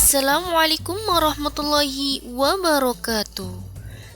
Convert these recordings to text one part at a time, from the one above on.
Assalamualaikum warahmatullahi wabarakatuh.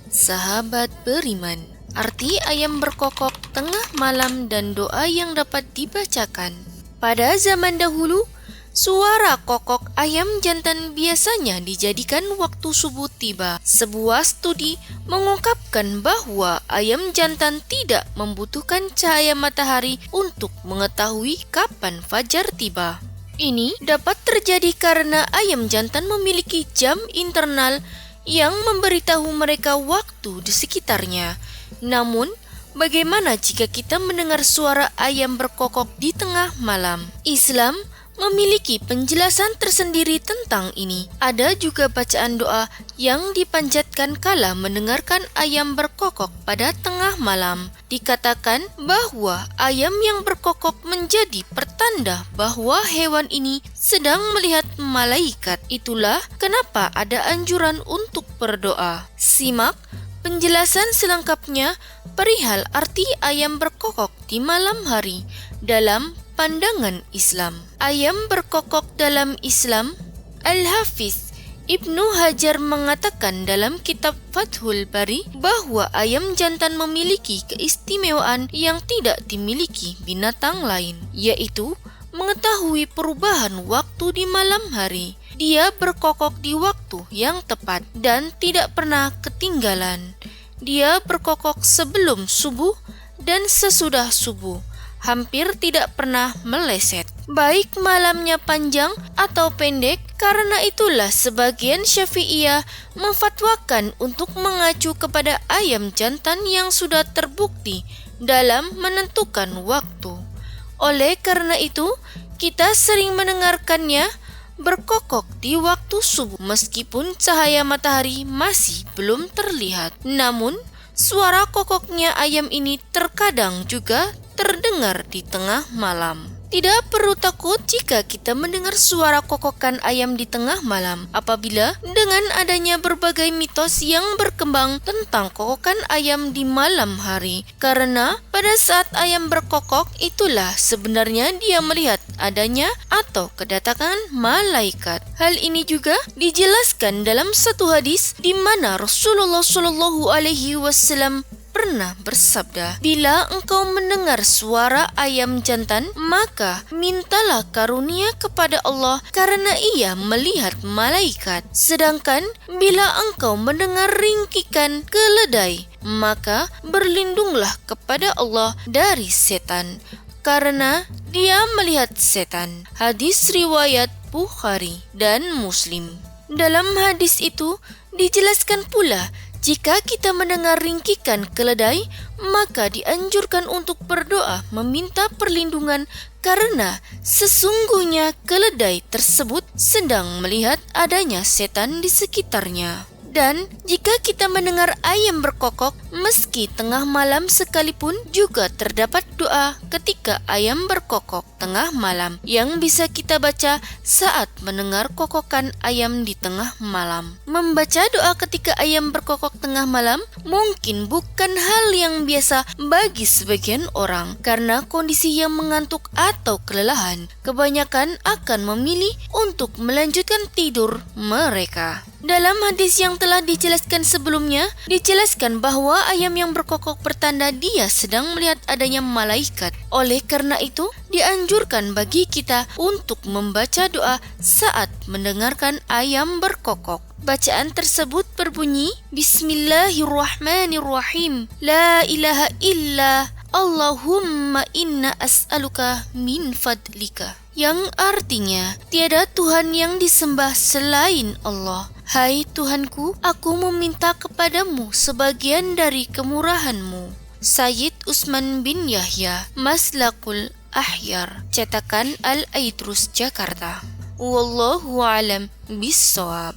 Sahabat beriman, arti ayam berkokok tengah malam dan doa yang dapat dibacakan. Pada zaman dahulu, suara kokok ayam jantan biasanya dijadikan waktu subuh tiba. Sebuah studi mengungkapkan bahwa ayam jantan tidak membutuhkan cahaya matahari untuk mengetahui kapan fajar tiba. Ini dapat terjadi karena ayam jantan memiliki jam internal yang memberitahu mereka waktu di sekitarnya. Namun, bagaimana jika kita mendengar suara ayam berkokok di tengah malam? Islam memiliki penjelasan tersendiri tentang ini. Ada juga bacaan doa yang dipanjatkan kala mendengarkan ayam berkokok pada tengah malam. Dikatakan bahwa ayam yang berkokok menjadi pertanda bahwa hewan ini sedang melihat malaikat. Itulah kenapa ada anjuran untuk berdoa. Simak penjelasan selengkapnya perihal arti ayam berkokok di malam hari dalam pandangan Islam. Ayam berkokok dalam Islam, Al-Hafiz Ibnu Hajar mengatakan dalam kitab Fathul Bari bahwa ayam jantan memiliki keistimewaan yang tidak dimiliki binatang lain, yaitu mengetahui perubahan waktu di malam hari. Dia berkokok di waktu yang tepat dan tidak pernah ketinggalan. Dia berkokok sebelum subuh dan sesudah subuh, hampir tidak pernah meleset, baik malamnya panjang atau pendek. Karena itulah sebagian Syafi'iyah memfatwakan untuk mengacu kepada ayam jantan yang sudah terbukti dalam menentukan waktu. Oleh karena itu, kita sering mendengarkannya berkokok di waktu subuh meskipun cahaya matahari masih belum terlihat. Namun, suara kokoknya ayam ini terkadang juga terdengar di tengah malam. Tidak perlu takut jika kita mendengar suara kokokan ayam di tengah malam, apabila dengan adanya berbagai mitos yang berkembang tentang kokokan ayam di malam hari. Karena pada saat ayam berkokok, itulah sebenarnya dia melihat adanya atau kedatangan malaikat. Hal ini juga dijelaskan dalam satu hadis di mana Rasulullah SAW pernah bersabda, "Bila engkau mendengar suara ayam jantan, maka mintalah karunia kepada Allah karena ia melihat malaikat. Sedangkan bila engkau mendengar ringkikan keledai, maka berlindunglah kepada Allah dari setan karena dia melihat setan." Hadis riwayat Bukhari dan Muslim. Dalam hadis itu dijelaskan pula, jika kita mendengar ringkikan keledai, maka dianjurkan untuk berdoa meminta perlindungan karena sesungguhnya keledai tersebut sedang melihat adanya setan di sekitarnya. Dan jika kita mendengar ayam berkokok meski tengah malam sekalipun, juga terdapat doa ketika ayam berkokok tengah malam yang bisa kita baca saat mendengar kokokan ayam di tengah malam. Membaca doa ketika ayam berkokok tengah malam mungkin bukan hal yang biasa bagi sebagian orang, karena kondisi yang mengantuk atau kelelahan kebanyakan akan memilih untuk melanjutkan tidur mereka. Dalam hadis yang telah dijelaskan sebelumnya, dijelaskan bahwa ayam yang berkokok pertanda dia sedang melihat adanya malaikat. Oleh karena itu, dianjurkan bagi kita untuk membaca doa saat mendengarkan ayam berkokok. Bacaan tersebut berbunyi, Bismillahirrahmanirrahim. La ilaha illa Allahumma inna as'aluka min fadlika. Yang artinya, tiada Tuhan yang disembah selain Allah. Hai Tuhanku, aku meminta kepadamu sebagian dari kemurahan-Mu. Sayyid Usman bin Yahya, Maslakul Ahyar, cetakan Al-Aidrus, Jakarta. Wallahu a'lam bishawab.